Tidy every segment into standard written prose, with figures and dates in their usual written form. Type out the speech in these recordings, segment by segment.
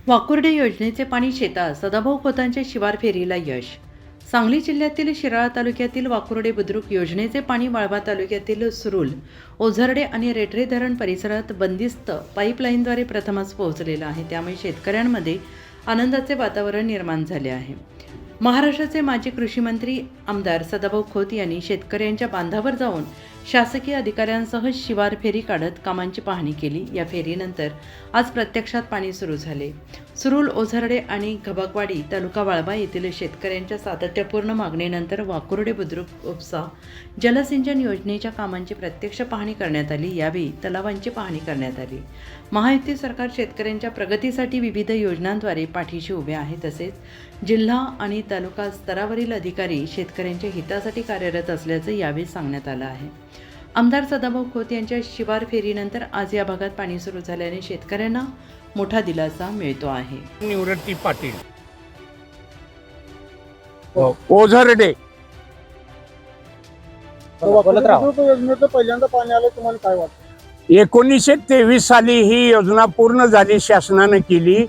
वाकुर्डे योजनेचे पाणी शेतात, सदाभाऊ खोतांच्या शिवार फेरीला यश. सांगली जिल्ह्यातील शिराळा तालुक्यातील वाकुर्डे बुद्रुक योजनेचे पाणी वाळवा तालुक्यातील सुरुल, ओझरडे आणि रेठरे धरण परिसरात बंदिस्त पाईपलाईनद्वारे प्रथमच पोहोचलेलं आहे. त्यामुळे शेतकऱ्यांमध्ये आनंदाचे वातावरण निर्माण झाले आहे. महाराष्ट्राचे माजी कृषी मंत्री आमदार सदाभाऊ खोत यांनी शेतकऱ्यांच्या बांधावर जाऊन शासकीय अधिकाऱ्यांसह शिवार फेरी काढत कामांची पाहणी केली. या फेरीनंतर आज प्रत्यक्षात पाणी सुरू झाले. सुरुल, ओझरडे आणि घबकवाडी तालुका वाळवा येथील शेतकऱ्यांच्या सातत्यपूर्ण मागणीनंतर वाकुर्डे बुद्रुक उपसा जलसिंचन योजनेच्या कामांची प्रत्यक्ष पाहणी करण्यात आली. यावेळी तलावांची पाहणी करण्यात आली. महायुती सरकार शेतकऱ्यांच्या प्रगतीसाठी विविध योजनांद्वारे पाठीशी उभे आहे. तसेच जिल्हा आणि तालुका स्तरावरील अधिकारी शेतकऱ्यांच्या हितासाठी कार्यरत असल्याचं यावेळी सांगण्यात आलं आहे. आमदार सदाभाऊ खोत यांच्या शिवार फेरीनंतर आज या भागात पाणी सुरू झाल्याने शेतकऱ्यांना मोठा दिलासा मिळतो आहे. निवृत्ती पाटील, ओझरडे. योजनेचं पहिल्यांदा पाणी आलं, तुम्हाला काय वाटतं? 1923 साली ही योजना पूर्ण झाली, शासनानं केली.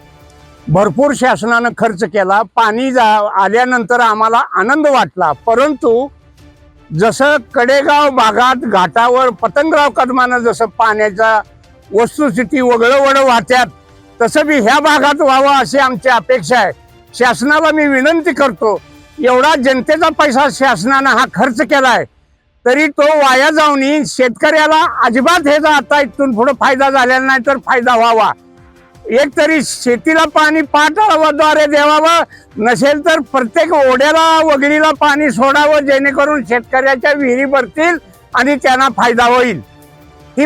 भरपूर शासनानं खर्च केला. पाणी आल्यानंतर आम्हाला आनंद वाटला. परंतु जसं कडेगाव भागात घाटावर पतंगराव कदमानं जसं पाण्याचा वस्तुस्थिती वगळवड वाहत्यात, तसं बी ह्या भागात व्हावं अशी आमची अपेक्षा आहे. शासनाला मी विनंती करतो, एवढा जनतेचा पैसा शासनानं हा खर्च केलाय, तरी तो वाया जाऊन शेतकऱ्याला अजिबात ह्याचा आता इथून पुढे फायदा झालेला नाही, तर फायदा व्हावा. एक तरी शेतीला पाणी पाटाद्वारे द्यावावं, नसेल तर प्रत्येक ओढ्याला वगळीला पाणी सोडावं, जेणेकरून शेतकऱ्याच्या विहिरी भरतील आणि त्यांना फायदा होईल. ही